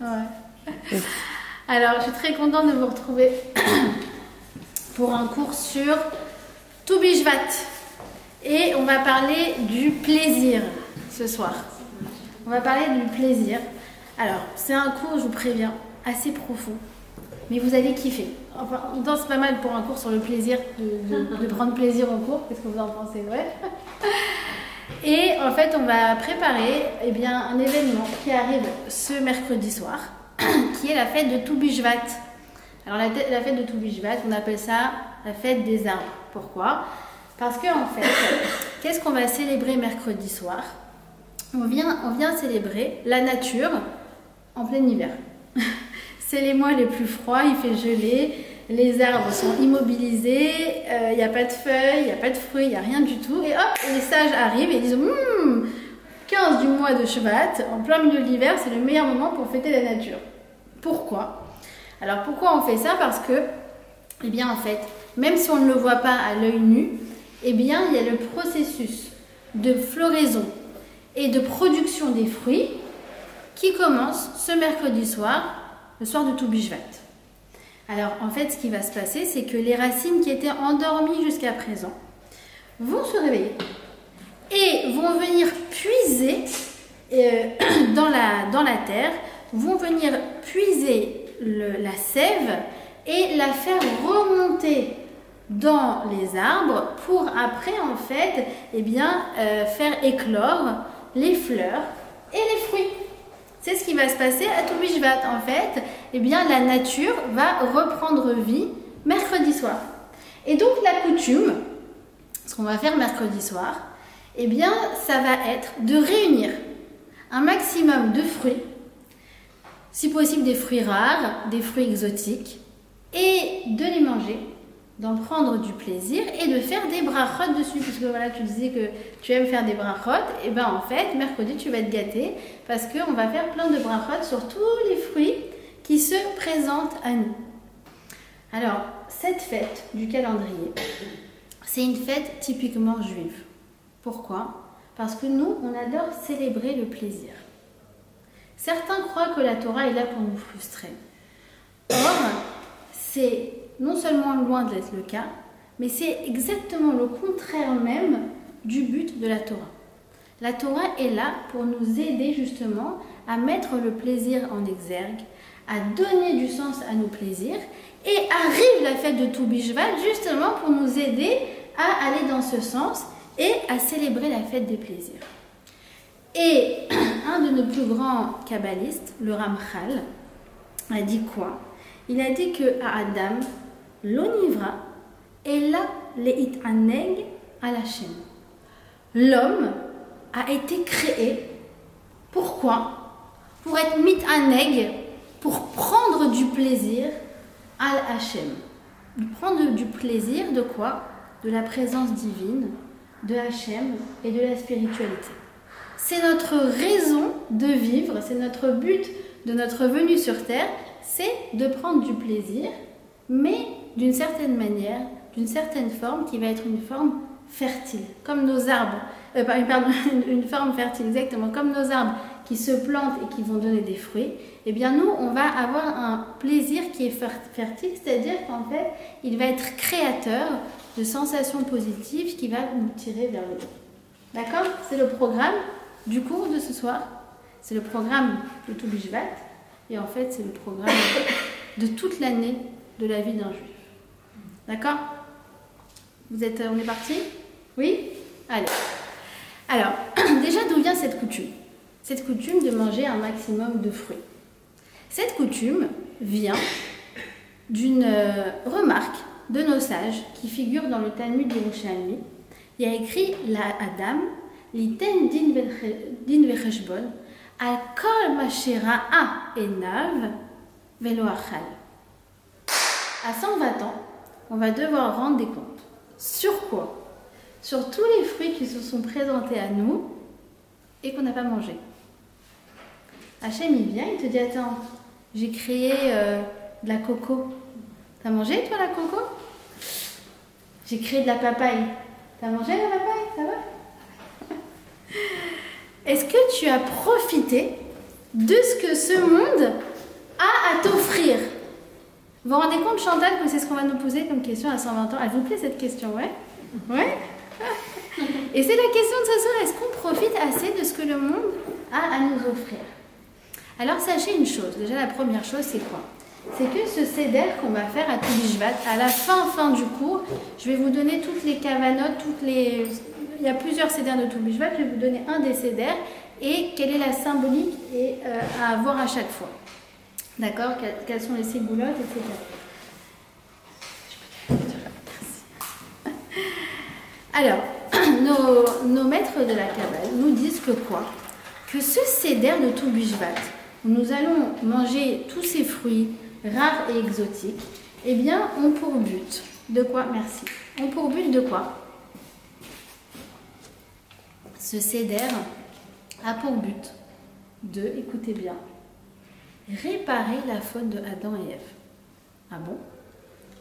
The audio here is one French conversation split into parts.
Ouais. Alors, je suis très contente de vous retrouver pour un cours sur Toux Bishvat. Et on va parler du plaisir ce soir. On va parler du plaisir. Alors, c'est un cours, je vous préviens, assez profond. Mais vous allez kiffer. Enfin, en même temps, c'est pas mal pour un cours sur le plaisir, de prendre plaisir au cours. Qu'est-ce que vous en pensez? Ouais. Et en fait, on va préparer un événement qui arrive ce mercredi soir, qui est la fête de Toux Bishvat. Alors, la fête de Toux Bishvat, on appelle ça la fête des arbres. Pourquoi? Parce qu'en fait, qu'est-ce qu'on va célébrer mercredi soir? On vient célébrer la nature en plein hiver. C'est les mois les plus froids, il fait geler, les arbres sont immobilisés, il n'y a pas de feuilles, il n'y a pas de fruits, il n'y a rien du tout. Et hop, les sages arrivent et disent 15 du mois de Shvat, en plein milieu de l'hiver, c'est le meilleur moment pour fêter la nature. Pourquoi? Alors pourquoi on fait ça? Parce que, en fait, même si on ne le voit pas à l'œil nu, il y a le processus de floraison et de production des fruits qui commence ce mercredi soir, le soir de Toux Bishvat. Alors en fait, ce qui va se passer, c'est que les racines qui étaient endormies jusqu'à présent vont se réveiller et vont venir puiser dans la terre, vont venir puiser la sève et la faire remonter dans les arbres pour après en fait faire éclore les fleurs et les fruits. C'est ce qui va se passer à Toux Bishvat. En fait, la nature va reprendre vie mercredi soir. Et donc la coutume, ce qu'on va faire mercredi soir, ça va être de réunir un maximum de fruits, si possible des fruits rares, des fruits exotiques, et de les manger, d'en prendre du plaisir et de faire des brachot dessus, puisque voilà, tu disais que tu aimes faire des brachot, et en fait, mercredi, tu vas être gâté, parce qu'on va faire plein de brachot sur tous les fruits qui se présentent à nous. Alors, cette fête du calendrier, c'est une fête typiquement juive. Pourquoi? Parce que nous, on adore célébrer le plaisir. Certains croient que la Torah est là pour nous frustrer. Or, c'est non seulement loin d'être le cas, mais c'est exactement le contraire même du but de la Torah. La Torah est là pour nous aider justement à mettre le plaisir en exergue, à donner du sens à nos plaisirs, et arrive la fête de Toux Bishvat justement pour nous aider à aller dans ce sens et à célébrer la fête des plaisirs. Et un de nos plus grands kabbalistes, le Ramchal, a dit quoi? Il a dit que à Adam, l'onivra est là leit aneg à la chaîne. L'homme a été créé. Pourquoi? Pour être mit aneg, pour prendre du plaisir à Hachem. Prendre du plaisir de quoi? De la présence divine, de Hachem et de la spiritualité. C'est notre raison de vivre, c'est notre but de notre venue sur terre, c'est de prendre du plaisir, mais d'une certaine manière, d'une certaine forme qui va être une forme fertile, comme nos arbres, une forme fertile, exactement, comme nos arbres qui se plantent et qui vont donner des fruits, nous, on va avoir un plaisir qui est fertile, c'est-à-dire qu'en fait, il va être créateur de sensations positives qui va nous tirer vers le haut. D'accord? C'est le programme du cours de ce soir, c'est le programme de Toux Bishvat, et en fait, c'est le programme de toute l'année de la vie d'un juif. D'accord? On est parti? Oui? Allez. Alors, déjà, d'où vient cette coutume? Cette coutume de manger un maximum de fruits. Cette coutume vient d'une remarque de nos sages qui figure dans le Talmud Yerushalmi. Il y a écrit la Adam, l'iten din vecheshbon, al kol mashera'a enav velo achal. À 120 ans, on va devoir rendre des comptes. Sur quoi? Sur tous les fruits qui se sont présentés à nous et qu'on n'a pas mangé. Hachem, il vient, il te dit, attends, j'ai créé de la coco. T'as mangé, toi, la coco? J'ai créé de la papaye. T'as mangé la papaye? Ça va? Est-ce que tu as profité de ce que ce monde a à t'offrir. Vous vous rendez compte, Chantal, que c'est ce qu'on va nous poser comme question à 120 ans? Elle vous plaît cette question, ouais? Ouais. Et c'est la question de ce soir, est-ce qu'on profite assez de ce que le monde a à nous offrir? Alors sachez une chose, déjà la première chose c'est quoi? C'est que ce seder qu'on va faire à Toubishvat, à la fin du cours, je vais vous donner toutes les kavanotes, il y a plusieurs sédères de Toubishvat, je vais vous donner un des sédères et quelle est la symbolique à avoir à chaque fois. D'accord? Quelles sont les ségoulottes, etc. Alors, nos maîtres de la Kabbale nous disent que quoi? Que ce seder de Toubishvat, où nous allons manger tous ces fruits rares et exotiques, eh bien, ont pour but de quoi? Merci. Ont pour but de quoi? Ce seder a pour but de, écoutez bien, réparer la faute de Adam et Ève. Ah bon?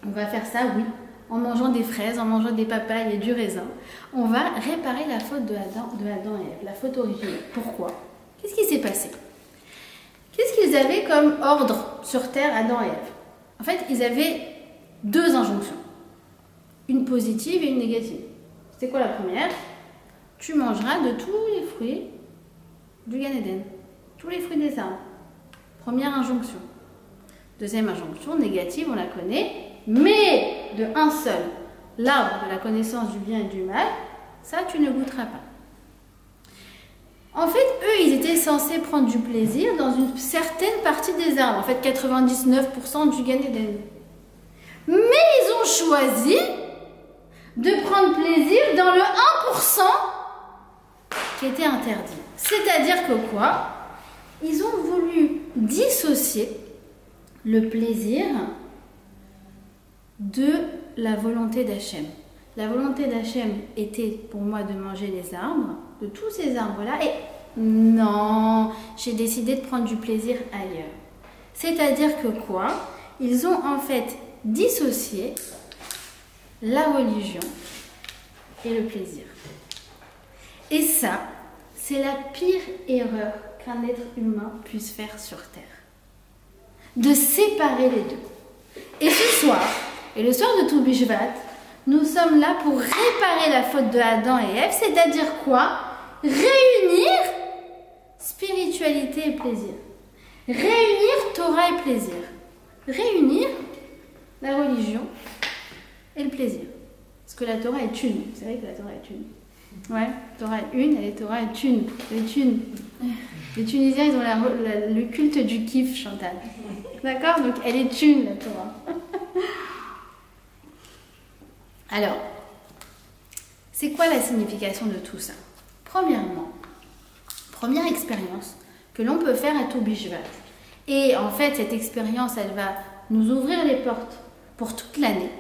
On va faire ça, oui. En mangeant des fraises, en mangeant des papayes et du raisin, on va réparer la faute de Adam et Ève, la faute originelle. Pourquoi? Qu'est-ce qui s'est passé? Qu'est-ce qu'ils avaient comme ordre sur terre, Adam et Ève? En fait, ils avaient deux injonctions, une positive et une négative. C'était quoi la première? Tu mangeras de tous les fruits du Gan Eden, tous les fruits des arbres. Première injonction. Deuxième injonction, négative, on la connaît, mais de un seul, l'arbre de la connaissance du bien et du mal, ça tu ne goûteras pas. En fait, eux, ils étaient censés prendre du plaisir dans une certaine partie des arbres, en fait 99% du Gan Eden. Mais ils ont choisi de prendre plaisir dans le 1% qui était interdit. C'est-à-dire que quoi? Ils ont voulu dissocier le plaisir de la volonté d'Hachem. La volonté d'Hachem était pour moi de manger les arbres, de tous ces arbres-là, et non, j'ai décidé de prendre du plaisir ailleurs. C'est-à-dire que quoi? Ils ont en fait dissocié la religion et le plaisir. Et ça, c'est la pire erreur qu'un être humain puisse faire sur Terre. De séparer les deux. Et ce soir, et le soir de Toubishvat, nous sommes là pour réparer la faute de Adam et Ève, c'est-à-dire quoi? Réunir spiritualité et plaisir. Réunir Torah et plaisir. Réunir la religion et le plaisir. Parce que la Torah est une. Vous savez que la Torah est une. Ouais, la Torah est une, et la Torah est une. Elle est une. Les Tunisiens, ils ont le culte du kiff, Chantal. D'accord? Donc, elle est une, la Torah. Alors, c'est quoi la signification de tout ça? Premièrement, première expérience que l'on peut faire à Toubishvat. Et en fait, cette expérience, elle va nous ouvrir les portes pour toute l'année.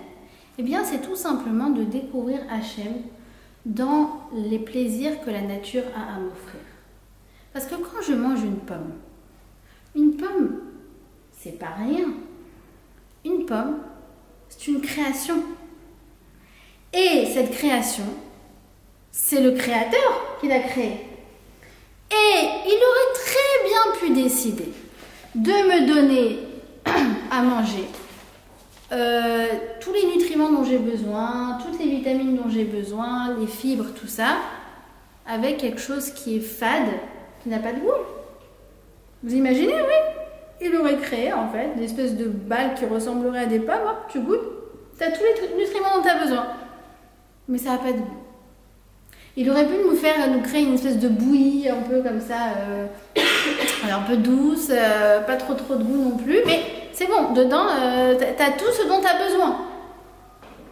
Eh bien, c'est tout simplement de découvrir Hachem dans les plaisirs que la nature a à m'offrir. Parce que quand je mange une pomme, c'est pas rien. Une pomme, c'est une création. Et cette création, c'est le créateur qui l'a créée. Et il aurait très bien pu décider de me donner à manger tous les nutriments dont j'ai besoin, toutes les vitamines dont j'ai besoin, les fibres, tout ça, avec quelque chose qui est fade, qui n'a pas de goût. Vous imaginez, oui? Il aurait créé en fait une espèce de balle qui ressemblerait à des pommes, hop, tu goûtes, tu as tous les nutriments dont tu as besoin. Mais ça n'a pas de goût. Il aurait pu nous créer une espèce de bouillie un peu comme ça, un peu douce, pas trop de goût non plus, mais c'est bon, dedans, t'as tout ce dont t'as besoin.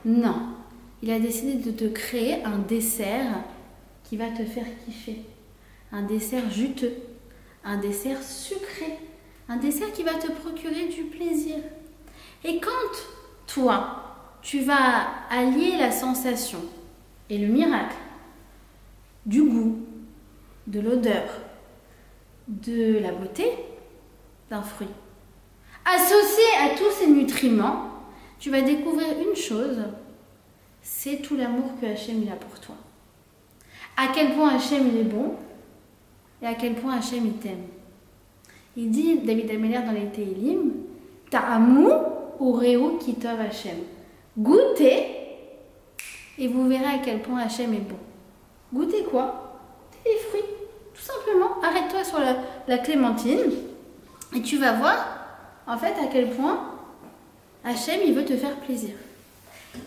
Non, il a décidé de te créer un dessert qui va te faire kiffer. Un dessert juteux, un dessert sucré, un dessert qui va te procurer du plaisir. Et quand toi, tu vas allier la sensation et le miracle du goût, de l'odeur, de la beauté d'un fruit, associé à tous ces nutriments, tu vas découvrir une chose, c'est tout l'amour que Hachem il a pour toi. À quel point Hachem il est bon et à quel point Hachem il t'aime. Il dit, David Ameller dans les Tehillim, Ta'amu ureu ki tov Hashem. Goûtez et vous verrez à quel point Hashem est bon. Goûtez quoi? Goûtez les fruits, tout simplement. Arrête-toi sur la clémentine et tu vas voir en fait à quel point Hashem il veut te faire plaisir.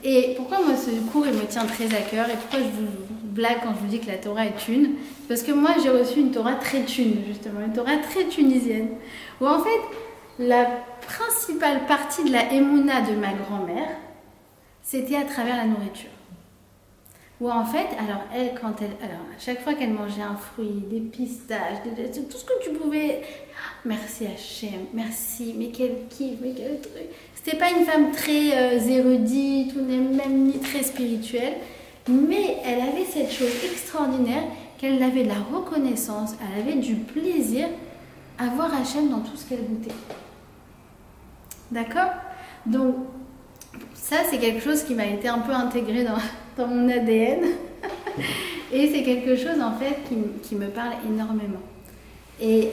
Et pourquoi moi ce cours il me tient très à cœur et pourquoi je vous blague quand je vous dis que la Torah est une? Parce que moi j'ai reçu une Torah très thune justement, une Torah très tunisienne. Où en fait la principale partie de la Emouna de ma grand-mère c'était à travers la nourriture. Où en fait, alors à chaque fois qu'elle mangeait un fruit, des pistaches, tout ce que tu pouvais, merci Hachem, merci, mais quel kiff, mais quel truc. C'était pas une femme très érudite ou même ni très spirituelle, mais elle avait cette chose extraordinaire qu'elle avait de la reconnaissance, elle avait du plaisir à voir Hachem dans tout ce qu'elle goûtait. D'accord? Donc, ça c'est quelque chose qui m'a été un peu intégré dans mon ADN et c'est quelque chose en fait qui me parle énormément et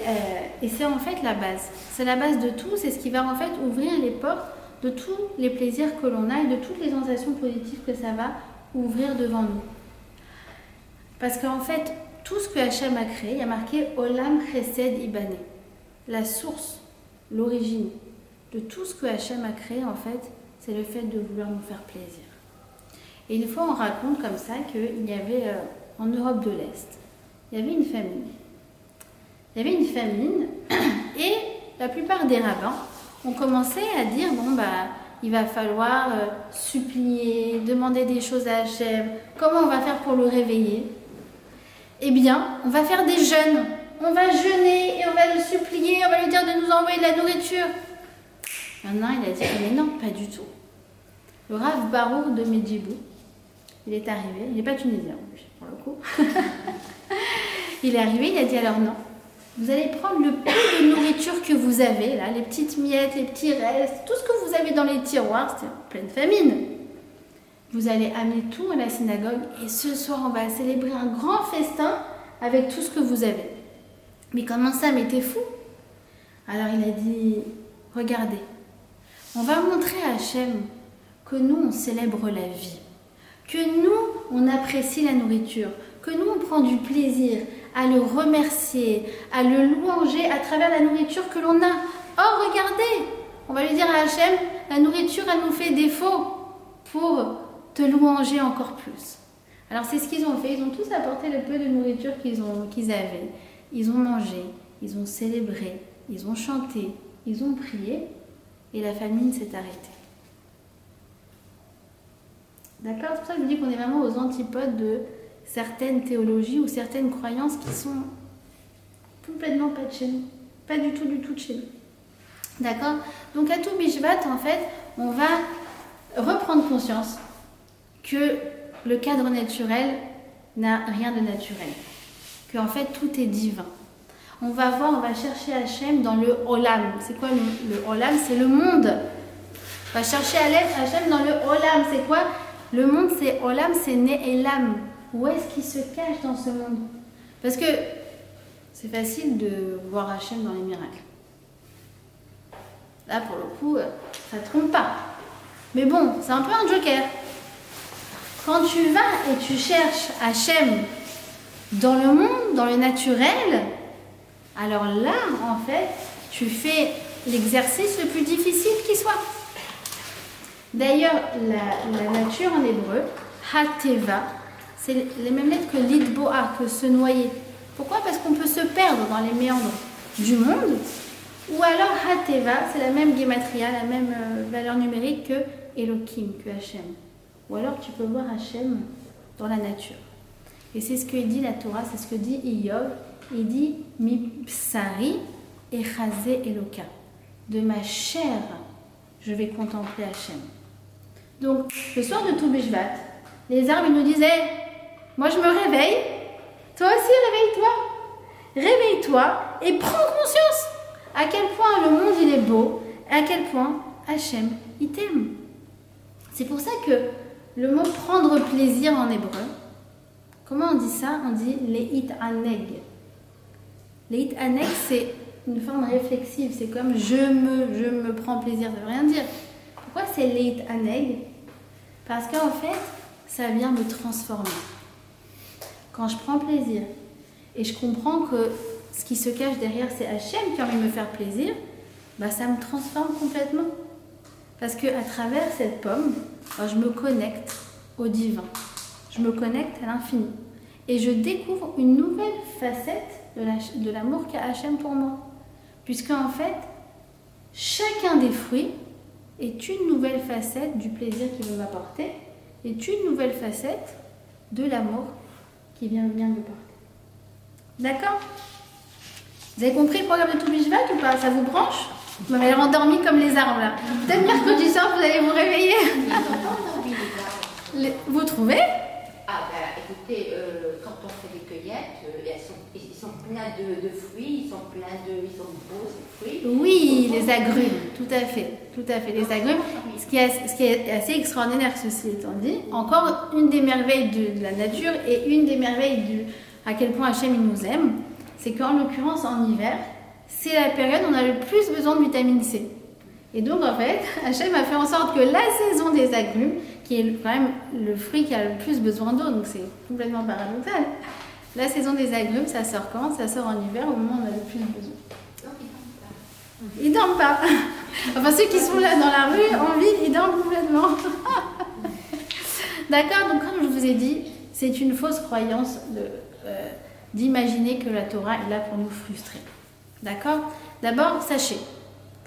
c'est en fait la base, c'est la base de tout, c'est ce qui va en fait ouvrir les portes de tous les plaisirs que l'on a et de toutes les sensations positives que ça va ouvrir devant nous, parce qu'en fait tout ce que Hachem a créé, il y a marqué Olam Chesed Ibané, la source, l'origine de tout ce que Hachem a créé en fait, c'est le fait de vouloir nous faire plaisir. Et une fois, on raconte comme ça qu'il y avait en Europe de l'Est, il y avait une famine. Il y avait une famine et la plupart des rabbins ont commencé à dire bon bah il va falloir supplier, demander des choses à Hachem. Comment on va faire pour le réveiller? Eh bien, on va faire des jeûnes. On va jeûner et on va le supplier, on va lui dire de nous envoyer de la nourriture. Maintenant, il a dit mais non, pas du tout. Le Rav Baruch de Medjibou, il est arrivé, il n'est pas tunisien pour le coup. Il est arrivé, il a dit alors non, vous allez prendre le peu de nourriture que vous avez, là, les petites miettes, les petits restes, tout ce que vous avez dans les tiroirs, c'est en pleine famine. Vous allez amener tout à la synagogue et ce soir on va célébrer un grand festin avec tout ce que vous avez. Mais comment ça, mais t'es fou? Alors il a dit, regardez, on va montrer à Hachem que nous, on célèbre la vie, que nous, on apprécie la nourriture, que nous, on prend du plaisir à le remercier, à le louanger à travers la nourriture que l'on a. Oh, regardez, on va lui dire à Hachem, la nourriture, elle nous fait défaut pour te louanger encore plus. Alors, c'est ce qu'ils ont fait. Ils ont tous apporté le peu de nourriture qu'ils avaient. Ils ont mangé, ils ont célébré, ils ont chanté, ils ont prié et la famine s'est arrêtée. D'accord? C'est pour ça que je dis qu'on est vraiment aux antipodes de certaines théologies ou certaines croyances qui sont complètement pas de chez nous. Pas du tout de chez nous. D'accord? Donc à Tou Bishvat, en fait, on va reprendre conscience que le cadre naturel n'a rien de naturel. Que en fait tout est divin. On va voir, on va chercher Hachem dans le Olam. C'est quoi le Olam? C'est le monde. On va chercher Hachem dans le Olam. C'est quoi? Le monde, c'est Olam, c'est Ne'elam. Où est-ce qu'il se cache dans ce monde? Parce que c'est facile de voir Hachem dans les miracles. Là, pour le coup, ça ne trompe pas. Mais bon, c'est un peu un joker. Quand tu vas et tu cherches Hachem dans le monde, dans le naturel, alors là, en fait, tu fais l'exercice le plus difficile qui soit. D'ailleurs, la nature en hébreu, Hateva, c'est les mêmes lettres que l'idboa, que se noyer. Pourquoi? Parce qu'on peut se perdre dans les méandres du monde. Ou alors Hateva, c'est la même gematria, la même valeur numérique que Elohim, que Hachem. Ou alors tu peux voir Hachem dans la nature. Et c'est ce que dit la Torah, c'est ce que dit Iyov. Il dit Mi psari echaze Eloka. De ma chair, je vais contempler Hachem. Donc, le soir de Tou Bishvat, les arbres nous disaient moi je me réveille, toi aussi réveille-toi. Réveille-toi et prends conscience à quel point le monde il est beau, à quel point Hachem il t'aime. C'est pour ça que le mot prendre plaisir en hébreu, comment on dit ça? On dit leit aneg. Leit aneg, c'est une forme réflexive. C'est comme je me prends plaisir, ça veut rien dire. Pourquoi c'est leit aneg? Parce qu'en fait, ça vient me transformer. Quand je prends plaisir et je comprends que ce qui se cache derrière, c'est Hachem qui a envie de me faire plaisir, bah, ça me transforme complètement. Parce qu'à travers cette pomme, bah, je me connecte au divin. Je me connecte à l'infini. Et je découvre une nouvelle facette de l'amour qu'a Hachem pour moi. Puisqu'en fait, chacun des fruits est une nouvelle facette du plaisir qu'il veut m'apporter, est une nouvelle facette de l'amour qui vient bien me porter. D'accord? Vous avez compris le programme de Toubishvat ou pas? Ça vous branche? Vous m'avez rendormi comme les arbres là. Peut-être mercredi soir vous allez vous réveiller. Vous trouvez? Ah bah écoutez, quand on fait des cueillettes, ils sont pleins de fruits, ils sont beaux ces fruits. Oui, les agrumes, tout à fait, les agrumes. Ce qui est assez extraordinaire, ceci étant dit, encore une des merveilles de la nature et une des merveilles à quel point Hachem il nous aime, c'est qu'en l'occurrence en hiver, c'est la période où on a le plus besoin de vitamine C. Et donc en fait, Hachem a fait en sorte que la saison des agrumes, qui est quand même le fruit qui a le plus besoin d'eau, donc c'est complètement paradoxal. La saison des agrumes, ça sort quand? Ça sort en hiver, au moment où on a le plus besoin. Ils dorment pas. Enfin, ceux qui sont là dans la rue, en ville, ils dorment complètement. D'accord? Donc comme je vous ai dit, c'est une fausse croyance d'imaginer que la Torah est là pour nous frustrer. D'accord? D'abord, sachez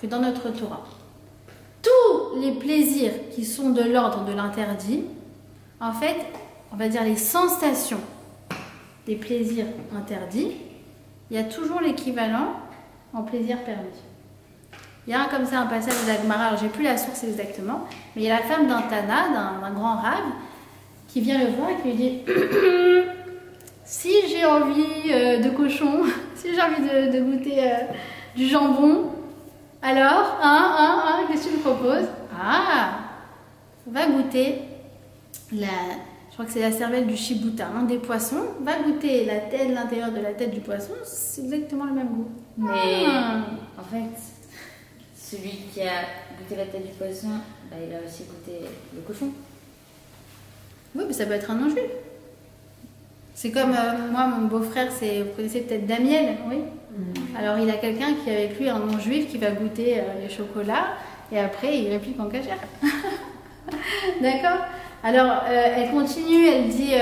que dans notre Torah, tous les plaisirs qui sont de l'ordre de l'interdit, en fait, on va dire les sensations des plaisirs interdits, il y a toujours l'équivalent en plaisir permis. Il y a comme ça un passage de la Gemara, alors j'ai plus la source exactement, mais il y a la femme d'un Tana, d'un grand rave, qui vient le voir et qui lui dit si j'ai envie de cochon, si j'ai envie de goûter du jambon, alors, qu'est-ce que tu me proposes? Ah, on va goûter je crois que c'est la cervelle du shibuta, des poissons. Va goûter la tête, l'intérieur de la tête du poisson, c'est exactement le même goût. Mais en fait, celui qui a goûté la tête du poisson, bah, il a aussi goûté le cochon. Oui, mais ça peut être un non-juif. C'est comme moi, mon beau-frère, vous connaissez peut-être Damiel, oui. Alors il a quelqu'un qui est avec lui, un non-juif, qui va goûter les chocolats et après il réplique en cachère. D'accord? Alors elle continue, elle dit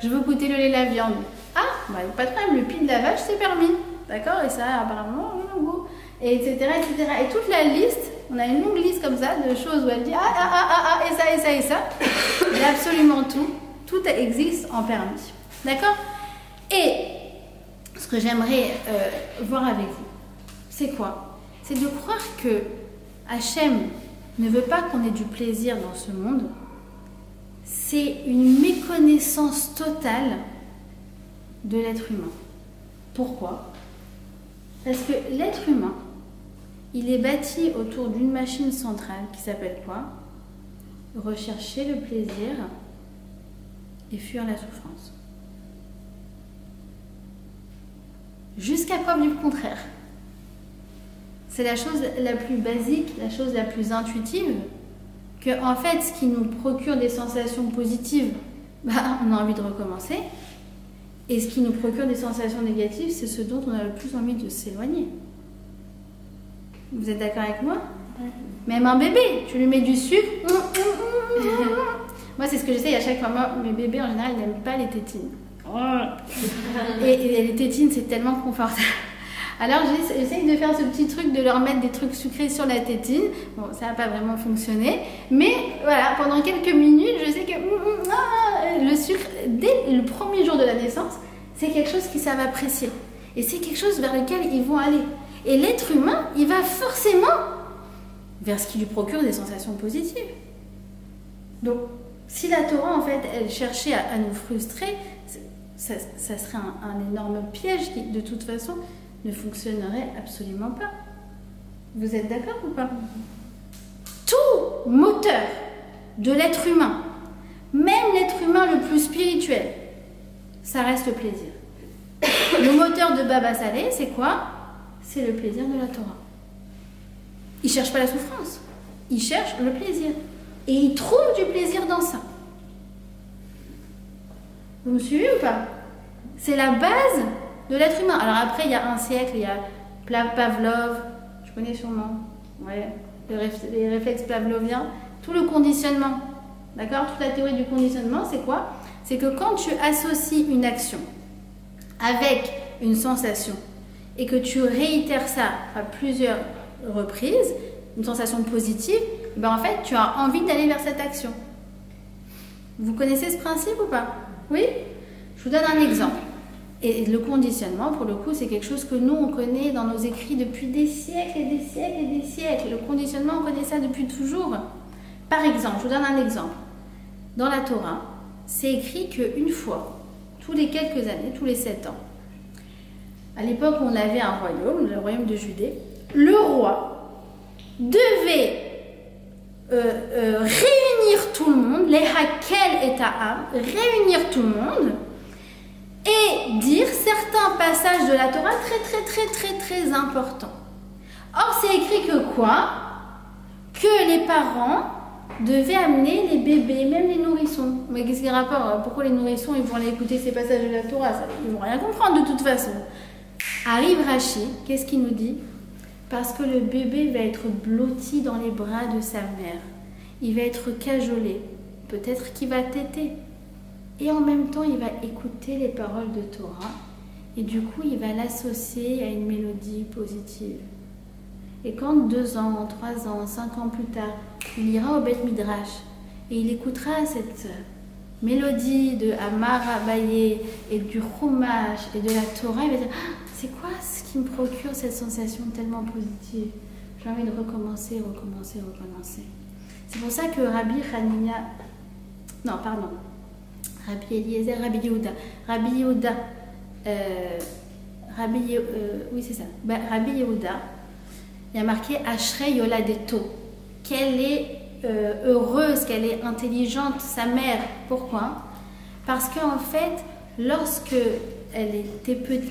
je veux goûter le lait et la viande. Ah, bah, pas de problème, le pied de la vache c'est permis. D'accord? Et ça apparemment a un goût. Et etc., etc. Et toute la liste, on a une longue liste comme ça de choses où elle dit et ça, et ça, et ça. Et absolument tout existe en permis. D'accord? Et ce que j'aimerais voir avec vous, c'est quoi? C'est de croire que Hachem ne veut pas qu'on ait du plaisir dans ce monde. C'est une méconnaissance totale de l'être humain. Pourquoi? Parce que l'être humain, il est bâti autour d'une machine centrale qui s'appelle quoi? Rechercher le plaisir et fuir la souffrance. Jusqu'à preuve du contraire. C'est la chose la plus basique, la chose la plus intuitive, que en fait, ce qui nous procure des sensations positives, bah, on a envie de recommencer. Et ce qui nous procure des sensations négatives, c'est ce dont on a le plus envie de s'éloigner. Vous êtes d'accord avec moi? Même un bébé, tu lui mets du sucre. Moi, c'est ce que j'essaye à chaque fois. Moi, mes bébés, en général, ils n'aiment pas les tétines. Et les tétines, c'est tellement confortable. Alors, j'essaye de faire ce petit truc de leur mettre des trucs sucrés sur la tétine. Bon, ça n'a pas vraiment fonctionné. Mais voilà, pendant quelques minutes, je sais que le sucre, dès le premier jour de la naissance, c'est quelque chose qu'ils savent apprécier. Et c'est quelque chose vers lequel ils vont aller. Et l'être humain, il va forcément vers ce qui lui procure des sensations positives. Donc, si la Torah, en fait, elle cherchait à nous frustrer, ça serait un énorme piège qui, de toute façon, ne fonctionnerait absolument pas. Vous êtes d'accord ou pas? Tout moteur de l'être humain, même l'être humain le plus spirituel, ça reste le plaisir. Le moteur de Baba Saleh, c'est quoi? c'est le plaisir de la Torah. Ils ne cherchent pas la souffrance, ils cherchent le plaisir. Et ils trouvent du plaisir dans ça. Vous me suivez ou pas? C'est la base de l'être humain. Alors après, il y a un siècle, il y a Pavlov, je connais sûrement, ouais, les réflexes pavloviens, tout le conditionnement, d'accord? Toute la théorie du conditionnement, c'est quoi? C'est que quand tu associes une action avec une sensation et que tu réitères ça à plusieurs reprises, une sensation positive, ben en fait, tu as envie d'aller vers cette action. Vous connaissez ce principe ou pas? Oui? Je vous donne un exemple. Et le conditionnement, pour le coup, c'est quelque chose que nous, on connaît dans nos écrits depuis des siècles et des siècles et des siècles. Le conditionnement, on connaît ça depuis toujours. Par exemple, je vous donne un exemple. Dans la Torah, c'est écrit qu'une fois, tous les quelques années, tous les 7 ans, à l'époque où on avait un royaume, le royaume de Judée, le roi devait réunir tout le monde, les hakel et ta'am, réunir tout le monde et dire certains passages de la Torah très importants. Or, c'est écrit que quoi? Que les parents devaient amener les bébés, même les nourrissons. Mais qu'est-ce qu'il y a rapport? Pourquoi les nourrissons, ils vont aller écouter ces passages de la Torah? Ils vont rien comprendre de toute façon. Arrive Rachi, qu'est-ce qu'il nous dit? Parce que le bébé va être blotti dans les bras de sa mère. Il va être cajolé. Peut-être qu'il va téter. Et en même temps, il va écouter les paroles de Torah. Et du coup, il va l'associer à une mélodie positive. Et quand 2 ans, 3 ans, 5 ans plus tard, il ira au Beth Midrash et il écoutera cette mélodie de Amar Abaye et du Chumash et de la Torah, il va dire ah, c'est quoi ce qui me procure cette sensation tellement positive? J'ai envie de recommencer. C'est pour ça que Rabbi Eliezer, Rabbi Yehuda, oui c'est ça, Rabbi Yehuda, il y a marqué Ashrei Yoladeto, qu'elle est heureuse, qu'elle est intelligente, sa mère. Pourquoi? Parce qu'en fait,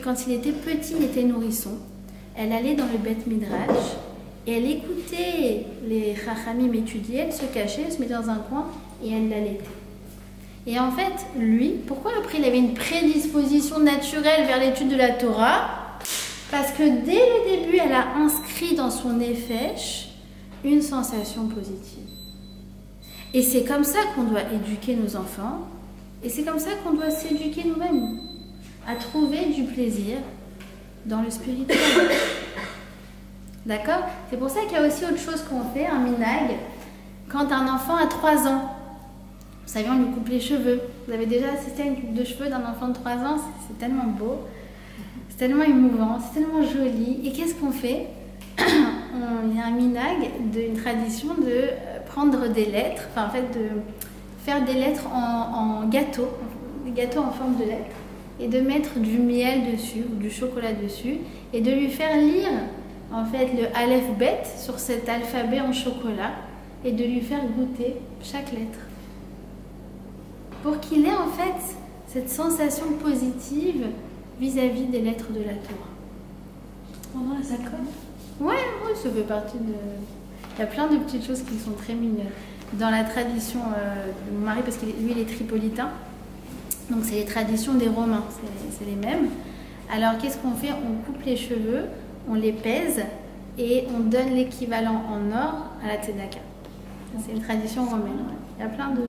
quand il était petit, il était nourrisson, elle allait dans le Beth Midrash et elle écoutait les Chachamim étudier, elle se cachait, elle se mettait dans un coin et elle l'allaitait. Et en fait, lui, pourquoi après il avait une prédisposition naturelle vers l'étude de la Torah? Parce que dès le début, elle a inscrit dans son nefesh une sensation positive. Et c'est comme ça qu'on doit éduquer nos enfants, et c'est comme ça qu'on doit s'éduquer nous-mêmes, à trouver du plaisir dans le spirituel. D'accord? C'est pour ça qu'il y a aussi autre chose qu'on fait, un minag, quand un enfant a 3 ans. Vous savez, on lui coupe les cheveux. Vous avez déjà assisté à une coupe de cheveux d'un enfant de 3 ans? C'est tellement beau, c'est tellement émouvant, c'est tellement joli. Et qu'est-ce qu'on fait? Il y a un minag, une tradition de prendre des lettres, enfin en fait de faire des lettres en gâteau, des gâteaux en forme de lettres, et de mettre du miel dessus ou du chocolat dessus, et de lui faire lire en fait le Aleph Bet sur cet alphabet en chocolat, et de lui faire goûter chaque lettre. Pour qu'il ait en fait cette sensation positive vis-à-vis des lettres de la Torah. Pendant la sacoche? Ouais, ça fait partie de... Il y a plein de petites choses qui sont très mignonnes. Dans la tradition de mon mari, parce que lui, il est tripolitain, donc c'est les traditions des Romains, c'est les mêmes. Alors, qu'est-ce qu'on fait? On coupe les cheveux, on les pèse et on donne l'équivalent en or à la tzedaka. C'est une tradition romaine. Il y a plein de...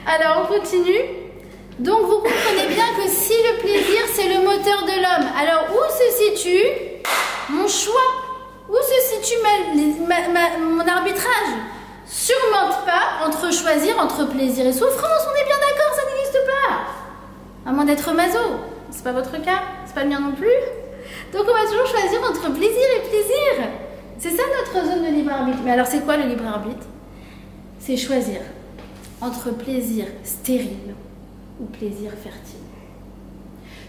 Alors, on continue. Donc, vous comprenez bien que si le plaisir, c'est le moteur de l'homme, alors où se situe mon choix? Où se situe mon arbitrage? Surmonte pas entre choisir entre plaisir et souffrance. On est bien d'accord, ça n'existe pas. À moins d'être maso. C'est pas votre cas, c'est pas le mien non plus. Donc, on va toujours choisir entre plaisir et plaisir. C'est ça notre zone de libre arbitre. Mais alors, c'est quoi le libre arbitre? C'est choisir entre plaisir stérile ou plaisir fertile.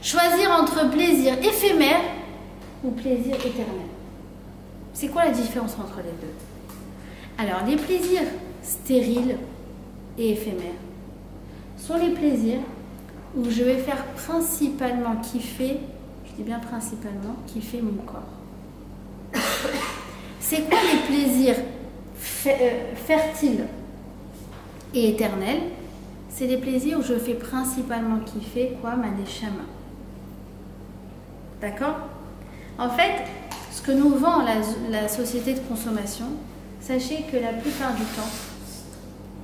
Choisir entre plaisir éphémère ou plaisir éternel. C'est quoi la différence entre les deux? Alors, les plaisirs stériles et éphémères sont les plaisirs où je vais faire principalement kiffer dis bien principalement, qui fait mon corps. C'est quoi les plaisirs fertiles et éternels? C'est des plaisirs où je fais principalement kiffer quoi, ma neshama. D'accord? En fait, ce que nous vend la société de consommation, sachez que la plupart du temps,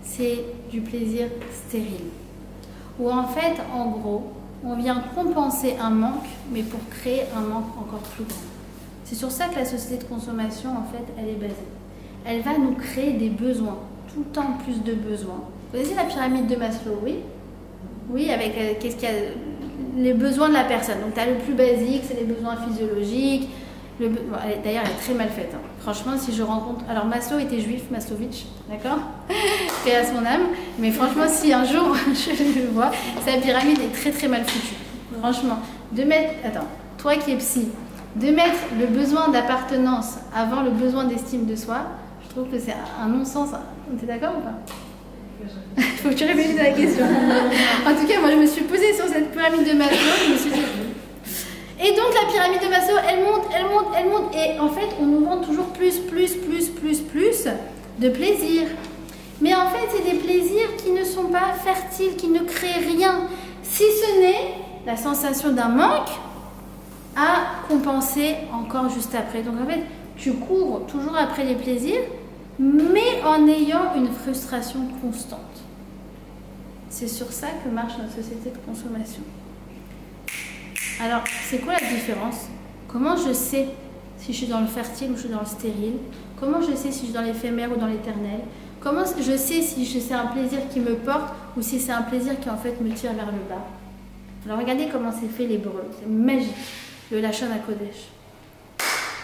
c'est du plaisir stérile. Où en fait, en gros, on vient compenser un manque, mais pour créer un manque encore plus grand. C'est sur ça que la société de consommation, en fait, elle est basée. Elle va nous créer des besoins, tout le temps plus de besoins. Vous connaissez la pyramide de Maslow, oui? Oui, avec qu'est-ce qu'il y a, les besoins de la personne. Donc, tu as le plus basique, c'est les besoins physiologiques. D'ailleurs, elle est très mal faite. Hein. Franchement, si je rencontre... Alors, Maslow était juif, Maslowitch, d'accord? Paix à son âme. Mais franchement, si un jour, je le vois, sa pyramide est très, très mal foutue. Franchement, de mettre... Attends, toi qui es psy, de mettre le besoin d'appartenance avant le besoin d'estime de soi, je trouve que c'est un non-sens. Tu es d'accord ou pas? Il faut que tu réfléchisses à la question. En tout cas, moi, je me suis posée sur cette pyramide de Maslow, je me suis dit... Et donc, la pyramide de Maslow, elle monte, elle monte, elle monte. Et en fait, on nous vend toujours plus de plaisir. Mais en fait, c'est des plaisirs qui ne sont pas fertiles, qui ne créent rien. Si ce n'est la sensation d'un manque à compenser encore juste après. Donc, en fait, tu cours toujours après les plaisirs, mais en ayant une frustration constante. C'est sur ça que marche notre société de consommation. Alors, c'est quoi la différence? Comment je sais si je suis dans le fertile ou je suis dans le stérile? Comment je sais si je suis dans l'éphémère ou dans l'éternel? Comment je sais si c'est un plaisir qui me porte ou si c'est un plaisir qui en fait me tire vers le bas? Alors, regardez comment c'est fait l'hébreu. C'est magique, le Lachon HaKodesh.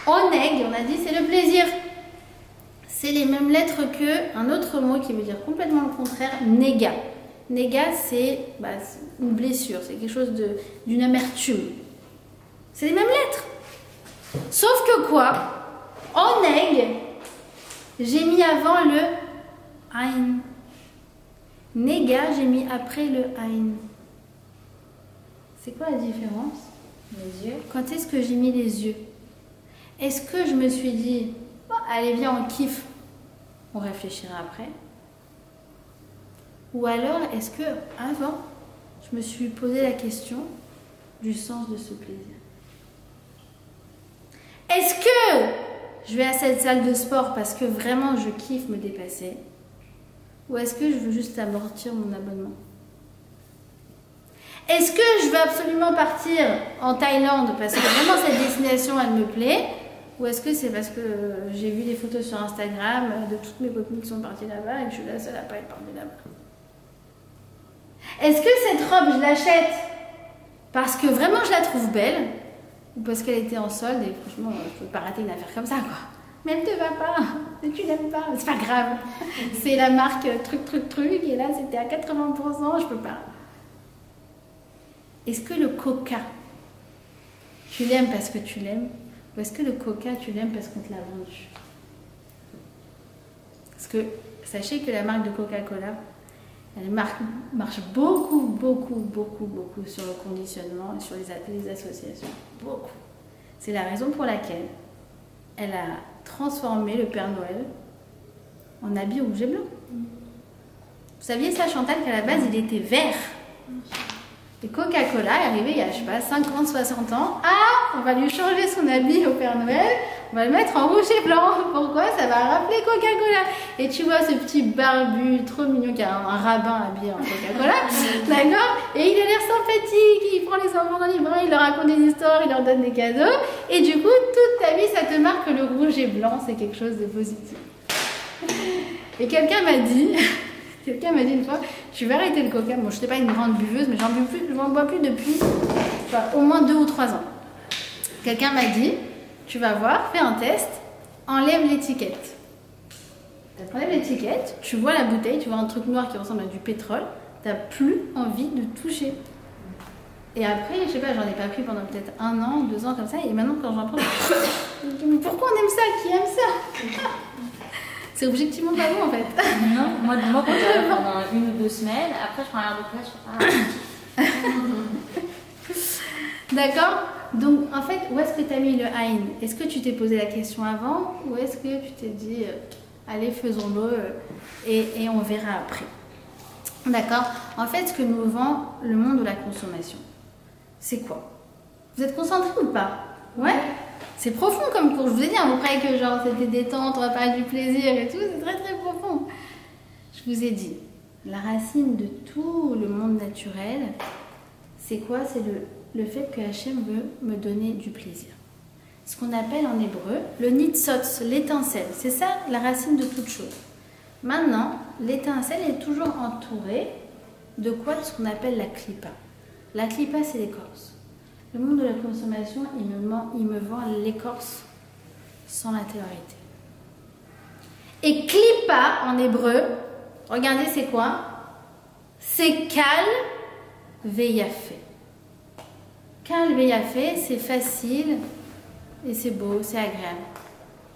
Oneg, on a dit, c'est le plaisir. C'est les mêmes lettres qu'un autre mot qui veut dire complètement le contraire, nega. Nega, c'est une blessure, c'est quelque chose d'une amertume. C'est les mêmes lettres. Sauf que quoi? En neg, j'ai mis avant le aïn. Nega, j'ai mis après le aïn. C'est quoi la différence? Les yeux. Quand est-ce que j'ai mis les yeux? Est-ce que je me suis dit, oh, allez viens on kiffe, on réfléchira après? Ou alors, est-ce que avant, je me suis posé la question du sens de ce plaisir? Est-ce que je vais à cette salle de sport parce que vraiment je kiffe me dépasser? Ou est-ce que je veux juste amortir mon abonnement? Est-ce que je veux absolument partir en Thaïlande parce que vraiment cette destination elle me plaît? Ou est-ce que c'est parce que j'ai vu des photos sur Instagram de toutes mes copines qui sont parties là-bas et que je suis la seule à pas être partie là-bas? Est-ce que cette robe, je l'achète parce que vraiment je la trouve belle ou parce qu'elle était en solde et franchement, je ne peux pas rater une affaire comme ça, quoi. Mais elle ne te va pas, mais tu l'aimes pas, c'est pas grave. C'est la marque truc et là c'était à 80%, je peux pas. Est-ce que le coca, tu l'aimes parce que tu l'aimes ou est-ce que le coca, tu l'aimes parce qu'on te l'a vendu? Parce que sachez que la marque de Coca-Cola, elle marche beaucoup sur le conditionnement et sur les associations. Beaucoup. C'est la raison pour laquelle elle a transformé le Père Noël en habit rouge et blanc. Vous saviez ça, Chantal, qu'à la base, il était vert? Et Coca-Cola est arrivé il y a, je sais pas, 50, 60 ans. Ah, on va lui changer son habit au Père Noël, on va le mettre en rouge et blanc. Pourquoi? Ça va rappeler Coca-Cola. Et tu vois ce petit barbu trop mignon qui a un rabbin habillé en Coca-Cola, d'accord? Et il a l'air sympathique, il prend les enfants dans les bras, il leur raconte des histoires, il leur donne des cadeaux. Et du coup, toute ta vie, ça te marque que le rouge et blanc, c'est quelque chose de positif. Et quelqu'un m'a dit... Quelqu'un m'a dit une fois, tu vas arrêter le coca. Bon, je n'étais pas une grande buveuse, mais j'en bois plus depuis au moins 2 ou 3 ans. Quelqu'un m'a dit, tu vas voir, fais un test, enlève l'étiquette. Enlève l'étiquette, tu vois la bouteille, tu vois un truc noir qui ressemble à du pétrole, tu n'as plus envie de toucher. Et après, je sais pas, j'en ai pas pris pendant peut-être 1 an, 2 ans comme ça, et maintenant quand j'en prends, je me dis, mais pourquoi on aime ça? Qui aime ça? C'est objectivement pas bon en fait. Non, moi quand pendant 1 ou 2 semaines, après je prends un air de place, je fais D'accord? Donc, en fait, où est-ce que tu as mis le Aïn? Est-ce que tu t'es posé la question avant ou est-ce que tu t'es dit, allez, faisons-le et on verra après? D'accord? En fait, ce que nous vend le monde de la consommation, c'est quoi? Vous êtes concentrés ou pas? Ouais? C'est profond comme cours. Je vous ai dit, vous croyez que genre c'était détente, on va parler du plaisir et tout, c'est très très profond. Je vous ai dit, la racine de tout le monde naturel, c'est quoi? C'est le fait que Hachem veut me donner du plaisir. Ce qu'on appelle en hébreu le nitzotz, l'étincelle. C'est ça la racine de toute chose. Maintenant, l'étincelle est toujours entourée de quoi? De ce qu'on appelle la clipa. La clipa, c'est l'écorce. Le monde de la consommation, il me vend l'écorce sans l'intériorité. Et clipa en hébreu, regardez c'est quoi? C'est kal veyafé. Kal veyafé, c'est facile et c'est beau, c'est agréable.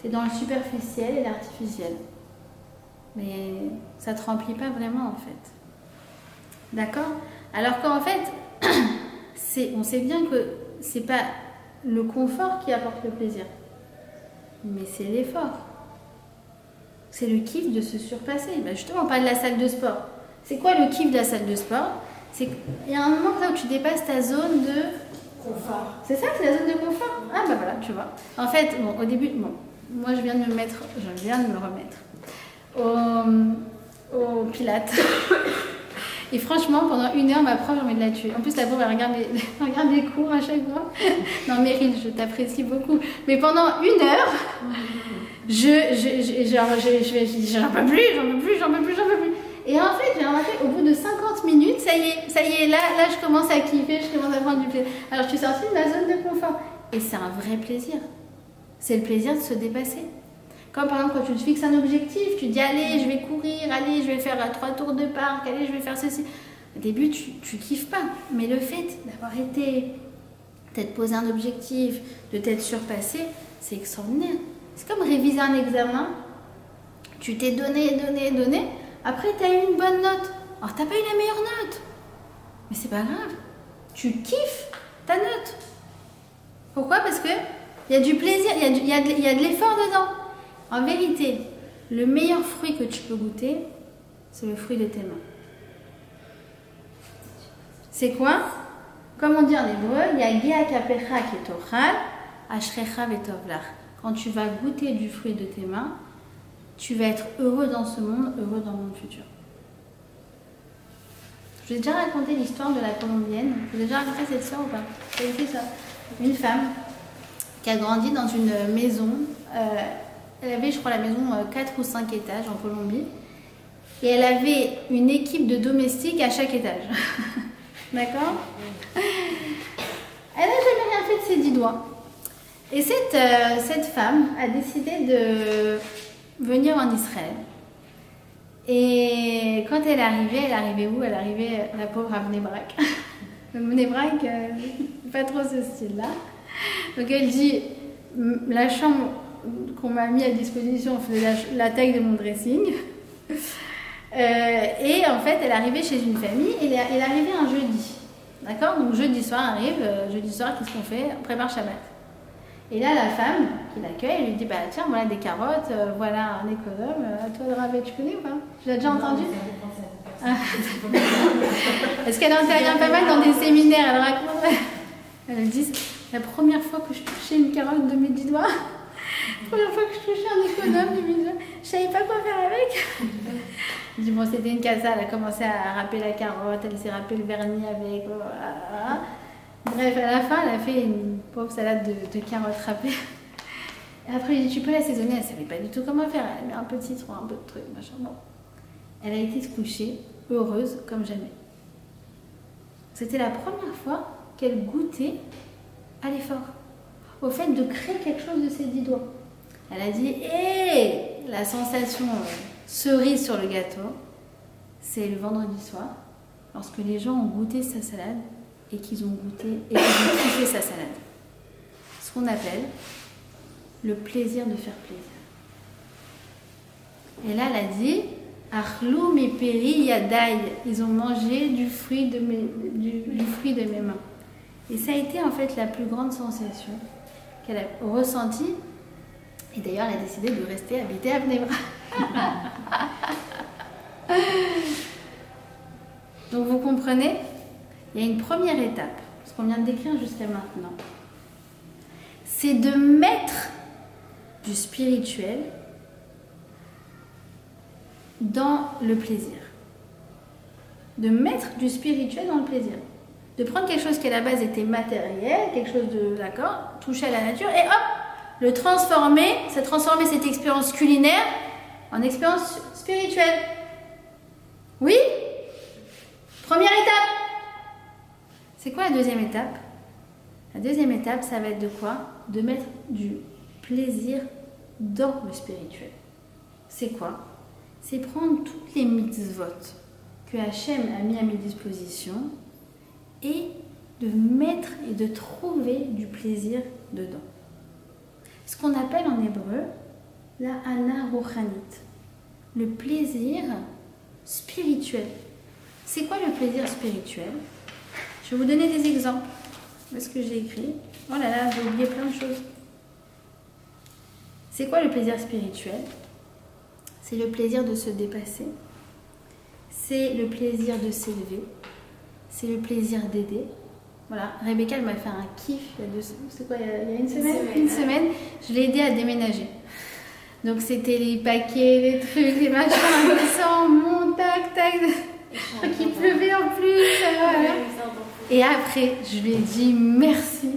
C'est dans le superficiel et l'artificiel. Mais ça ne te remplit pas vraiment en fait. D'accord? Alors qu'en fait, on sait bien que c'est pas le confort qui apporte le plaisir, mais c'est l'effort. C'est le kiff de se surpasser. Ben justement, on parle de la salle de sport. C'est quoi le kiff de la salle de sport? C'est qu'il y a un moment là où tu dépasses ta zone de confort. C'est ça, c'est la zone de confort. Ah ben voilà, tu vois. En fait, bon, au début, bon, moi je viens de me remettre au Pilates. Et franchement, pendant 1 heure, ma prof, j'ai envie de la tuer. En plus, la pauvre, elle regarde les cours à chaque fois. Non, Meryl, je t'apprécie beaucoup. Mais pendant 1 heure, j'en peux plus. Et en fait, j'ai remarqué, au bout de 50 minutes, ça y est, là, je commence à kiffer, je commence à prendre du plaisir. Alors, je suis sortie de ma zone de confort. Et c'est un vrai plaisir. C'est le plaisir de se dépasser. Comme par exemple, quand tu te fixes un objectif, tu dis allez, je vais courir, allez, je vais faire 3 tours de parc, allez, je vais faire ceci. Au début, tu kiffes pas. Mais le fait d'avoir été, t'être posé un objectif, de t'être surpassé, c'est extraordinaire. C'est comme réviser un examen. Tu t'es donné. Après, tu as eu une bonne note. Alors, tu n'as pas eu la meilleure note. Mais c'est pas grave. Tu kiffes ta note. Pourquoi? Parce qu'il y a du plaisir, il y a de l'effort dedans. En vérité, le meilleur fruit que tu peux goûter, c'est le fruit de tes mains. C'est quoi? Comme on dit en hébreu, Yagia kapecha ketochal, ashrecha vetovlach. Quand tu vas goûter du fruit de tes mains, tu vas être heureux dans ce monde, heureux dans le monde futur. Je vous ai déjà raconté l'histoire de la Colombienne. Je vous ai déjà raconté cette histoire ou pas? Vous avez ça? Une femme qui a grandi dans une maison. Elle avait, je crois, la maison 4 ou 5 étages en Colombie. Et elle avait une équipe de domestiques à chaque étage. D'accord? Elle n'a jamais rien fait de ses 10 doigts. Et cette femme a décidé de venir en Israël. Et quand elle est arrivée où? Elle est arrivée, la pauvre, à Bnei Brak. Bnei Brak, pas trop ce style-là. Donc elle dit, la chambre qu'on m'a mis à disposition faisait la taille de mon dressing. Et en fait, elle est arrivée chez une famille et elle est arrivée un jeudi. D'accord? Donc jeudi soir arrive, jeudi soir, qu'est-ce qu'on fait? On prépare Shabbat. Et là, la femme qui l'accueille, elle lui dit, bah tiens, voilà des carottes, voilà un économe, à toi de raver, tu connais ou pas? Tu l'as déjà entendu? Est-ce qu'elle intervient pas mal dans des séminaires? Elle raconte, elle dit, la première fois que je touchais une carotte de mes 10 doigts, la première fois que je touchais un économe de mes 10 doigts, je savais pas quoi faire avec. Je dis, bon, c'était une casa, elle a commencé à râper la carotte, elle s'est râpé le vernis avec, voilà. Bref, à la fin, elle a fait une pauvre salade de carottes râpées. Et après, j'ai dit, tu peux l'assaisonner. Elle ne savait pas du tout comment faire. Elle met un peu de citron, un peu de truc, machin. Bon. Elle a été se coucher, heureuse comme jamais. C'était la première fois qu'elle goûtait à l'effort, au fait de créer quelque chose de ses 10 doigts. Elle a dit, hé, la sensation cerise sur le gâteau, c'est le vendredi soir, lorsque les gens ont goûté sa salade, et qu'ils ont goûté et qu'ils ont kiffé sa salade. Ce qu'on appelle le plaisir de faire plaisir. Et là, elle a dit, Achlou mi peri yadai. Ils ont mangé du fruit de mes mains. Et ça a été en fait la plus grande sensation qu'elle a ressentie. Et d'ailleurs, elle a décidé de rester habiter à Bnei-Brak. Donc vous comprenez, il y a une première étape, ce qu'on vient de décrire jusqu'à maintenant. C'est de mettre du spirituel dans le plaisir. De mettre du spirituel dans le plaisir. De prendre quelque chose qui à la base était matériel, quelque chose de, d'accord, touché à la nature, et hop, le transformer, c'est transformer cette expérience culinaire en expérience spirituelle. Oui? Première étape. C'est quoi la deuxième étape? La deuxième étape, ça va être de quoi? De mettre du plaisir dans le spirituel. C'est quoi? C'est prendre toutes les mitzvot que Hachem a mis à mes dispositions et de mettre et de trouver du plaisir dedans. Ce qu'on appelle en hébreu la hana ruchanit, le plaisir spirituel. C'est quoi le plaisir spirituel? Je vais vous donner des exemples. Où est-ce que j'ai écrit? Oh là là, j'ai oublié plein de choses. C'est quoi le plaisir spirituel? C'est le plaisir de se dépasser. C'est le plaisir de s'élever. C'est le plaisir d'aider. Voilà, Rebecca, elle m'a fait un kiff il y a une semaine. Une semaine, je l'ai aidée à déménager. Donc c'était les paquets, les trucs, les machins, descend, monte, tac, tac. Je crois qu'il pleuvait en plus. Voilà. Et après, je lui ai dit merci.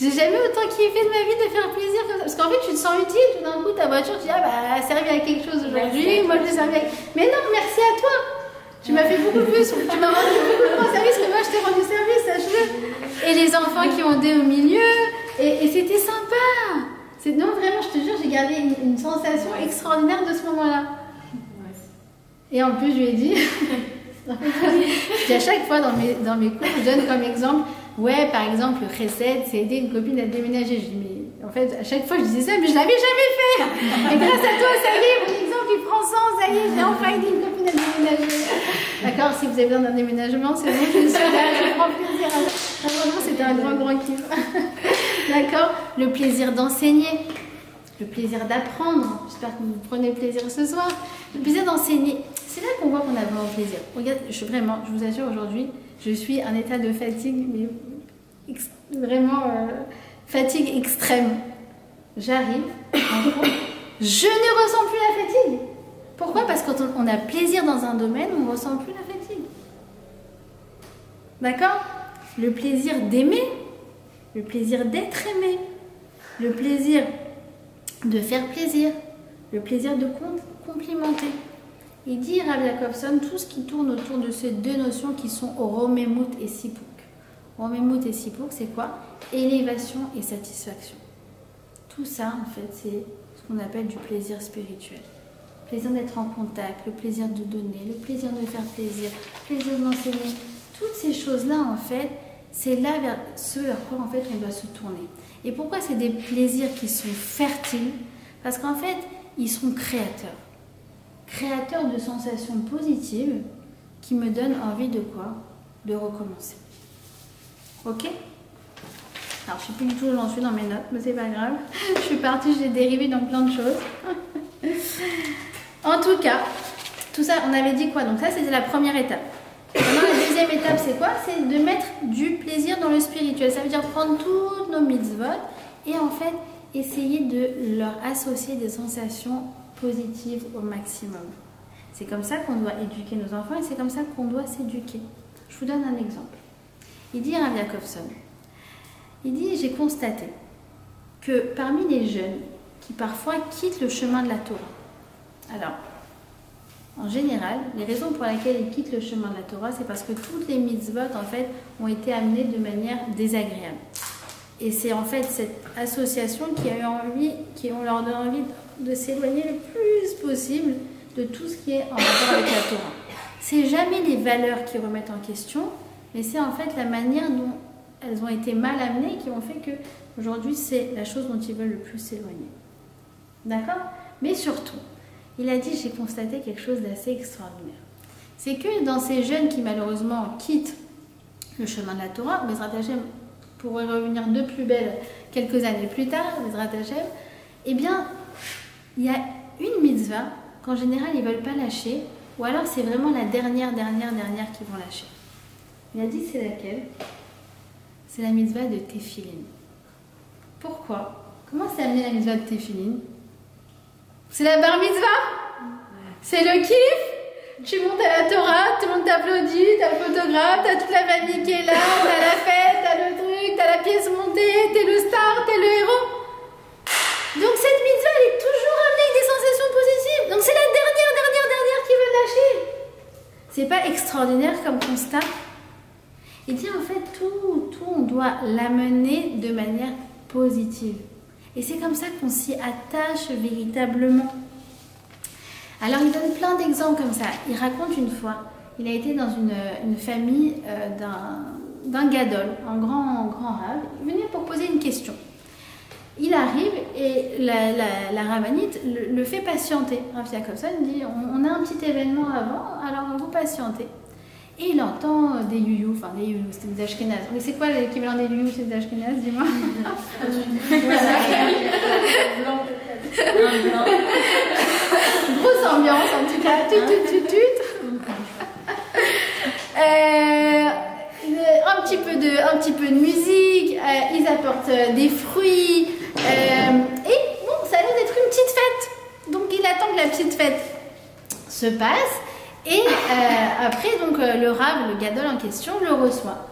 J'ai jamais autant kiffé de ma vie de faire plaisir comme ça. Parce qu'en fait, tu te sens utile. Tout d'un coup, ta voiture, tu dis, ah bah, elle a servi à quelque chose aujourd'hui. Moi, je l'ai servi à... Mais non, merci à toi. Tu m'as fait beaucoup plus. Tu m'as rendu beaucoup de service que moi, je t'ai rendu service, sache-le. Et les enfants qui ont aidé au milieu. Et c'était sympa. Non, vraiment, je te jure, j'ai gardé une sensation extraordinaire de ce moment-là. Et en plus, je lui ai dit... je dis à chaque fois dans mes cours, je donne comme exemple, ouais, par exemple, le chesed, c'est aider une copine à déménager. Je dis, mais en fait, à chaque fois, je disais ça, mais je l'avais jamais fait. Et grâce à toi, ça y est, mon exemple, il prend sens, ça y est, j'ai enfin aidé une copine à déménager. D'accord, si vous avez besoin d'un déménagement, c'est bon, je suis là, je prends plaisir. Vraiment, c'était un grand kiff. D'accord, le plaisir d'enseigner, le plaisir d'apprendre. J'espère que vous prenez plaisir ce soir. Le plaisir d'enseigner. C'est là qu'on voit qu'on a vraiment plaisir. Regarde, vraiment, je vous assure, aujourd'hui, je suis en état de fatigue, mais vraiment fatigue extrême. J'arrive, en cours, je ne ressens plus la fatigue. Pourquoi? Parce que quand on a plaisir dans un domaine, on ne ressent plus la fatigue. D'accord? Le plaisir d'aimer, le plaisir d'être aimé, le plaisir de faire plaisir, le plaisir de complimenter. Il dit, Rav Jacobson, tout ce qui tourne autour de ces deux notions qui sont Romemut et Sipuk. Romemut et Sipuk, c'est quoi? Élévation et satisfaction. Tout ça, en fait, c'est ce qu'on appelle du plaisir spirituel. Le plaisir d'être en contact, le plaisir de donner, le plaisir de faire plaisir, le plaisir d'enseigner. Toutes ces choses-là, en fait, c'est là vers ce vers quoi, en fait, on doit se tourner. Et pourquoi c'est des plaisirs qui sont fertiles? Parce qu'en fait, ils sont créateurs. Créateur de sensations positives qui me donnent envie de quoi? De recommencer. Ok? Alors, je ne sais plus du tout où j'en suis dans mes notes, mais c'est pas grave. Je suis partie, j'ai dérivé dans plein de choses. En tout cas, tout ça, on avait dit quoi? Donc ça, c'était la première étape. Maintenant, la deuxième étape, c'est quoi? C'est de mettre du plaisir dans le spirituel. Ça veut dire prendre toutes nos mitzvot et en fait, essayer de leur associer des sensations positives au maximum. C'est comme ça qu'on doit éduquer nos enfants et c'est comme ça qu'on doit s'éduquer. Je vous donne un exemple. Il dit à Rav Jacobson, il dit, j'ai constaté que parmi les jeunes qui parfois quittent le chemin de la Torah, alors, en général, les raisons pour lesquelles ils quittent le chemin de la Torah, c'est parce que toutes les mitzvot, en fait, ont été amenées de manière désagréable. Et c'est en fait cette association qui leur donne envie de s'éloigner le plus possible de tout ce qui est en rapport avec la Torah. C'est jamais les valeurs qui remettent en question, mais c'est en fait la manière dont elles ont été mal amenées qui ont fait que aujourd'hui c'est la chose dont ils veulent le plus s'éloigner. D'accord? Mais surtout, il a dit, j'ai constaté quelque chose d'assez extraordinaire. C'est que dans ces jeunes qui malheureusement quittent le chemin de la Torah, Bezrat Hashem, pourrait revenir de plus belle quelques années plus tard, Bezrat Hashem, eh bien, il y a une mitzvah qu'en général ils ne veulent pas lâcher, ou alors c'est vraiment la dernière qu'ils vont lâcher. Il a dit c'est laquelle? C'est la mitzvah de Tefillin. Pourquoi? Comment c'est amené la mitzvah de Tefillin? C'est la bar mitzvah? C'est le kiff? Tu montes à la Torah, tout le monde t'applaudit, t'as le photographe, t'as toute la famille qui est là, t'as la fête, t'as le truc, t'as la pièce montée, t'es le star, t'es le héros. Donc cette mitzvah, elle est toujours amenée avec des sensations positives. Donc c'est la dernière qui veut lâcher. C'est pas extraordinaire comme constat? Il dit en fait tout on doit l'amener de manière positive. Et c'est comme ça qu'on s'y attache véritablement. Alors il donne plein d'exemples comme ça. Il raconte une fois, il a été dans une famille d'un gadol, un grand rave. Il venait pour poser une question. Il arrive et la rabbinite le fait patienter. Rav Jacobson dit on a un petit événement avant, alors vous patientez. Et il entend des youyou, c'est des ashkénazes. Mais c'est quoi l'équivalent des youyou, c'est des ashkénazes, dis-moi? Blanc. Grosse ambiance en tout cas, un petit peu de musique, ils apportent des fruits, et bon, ça a l'air d'être une petite fête. Donc il attend que la petite fête se passe, et après donc le Rav, le gadol en question, le reçoit.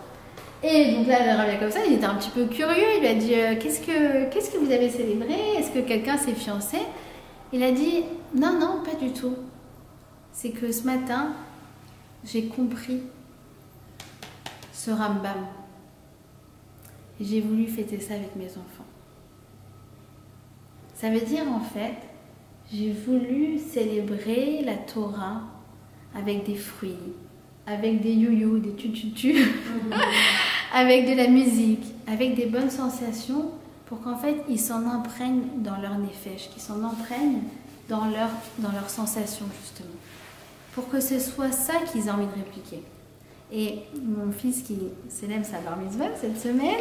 Et donc là, le Rav comme ça, il était un petit peu curieux, il lui a dit qu'est-ce que vous avez célébré? Est-ce que quelqu'un s'est fiancé? Il a dit non, pas du tout. C'est que ce matin, j'ai compris ce Rambam. Et j'ai voulu fêter ça avec mes enfants. Ça veut dire en fait, j'ai voulu célébrer la Torah avec des fruits, avec des youyou, des tututus, avec de la musique, avec des bonnes sensations, pour qu'en fait ils s'en imprègnent dans leur nefesh, qu'ils s'en imprègnent dans leurs sensations justement, pour que ce soit ça qu'ils aient envie de répliquer. Et mon fils qui célèbre sa bar mitzvah cette semaine,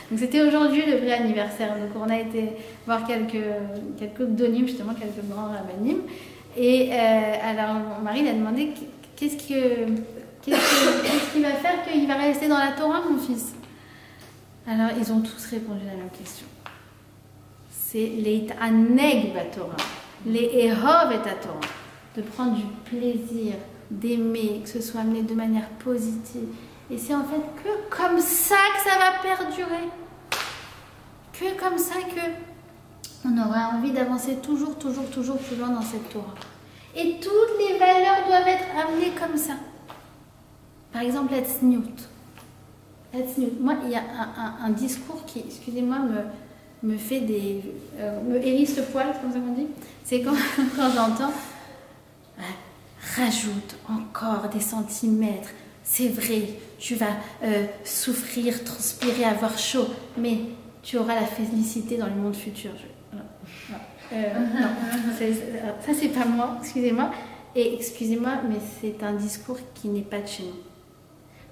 donc c'était aujourd'hui le vrai anniversaire, donc on a été voir quelques donim, justement quelques grands rabbanim, et alors mon mari il a demandé qu'est-ce qu'il va faire qu'il va rester dans la Torah, mon fils? Alors ils ont tous répondu à la même question. C'est les aneg Torah, les ehov et Torah, de prendre du plaisir, d'aimer, que ce soit amené de manière positive. Et c'est en fait que comme ça que ça va perdurer, que comme ça que on aura envie d'avancer toujours plus loin dans cette Torah. Et toutes les valeurs doivent être amenées comme ça. Par exemple, la tzniut. Moi, il y a un discours qui, excusez-moi, me fait me hérisse le poil, c'est comme ça qu'on dit. C'est quand j'entends rajoute encore des centimètres. C'est vrai, tu vas souffrir, transpirer, avoir chaud, mais tu auras la félicité dans le monde futur. Non, ça c'est pas moi, excusez-moi. Et excusez-moi, mais c'est un discours qui n'est pas de chez nous.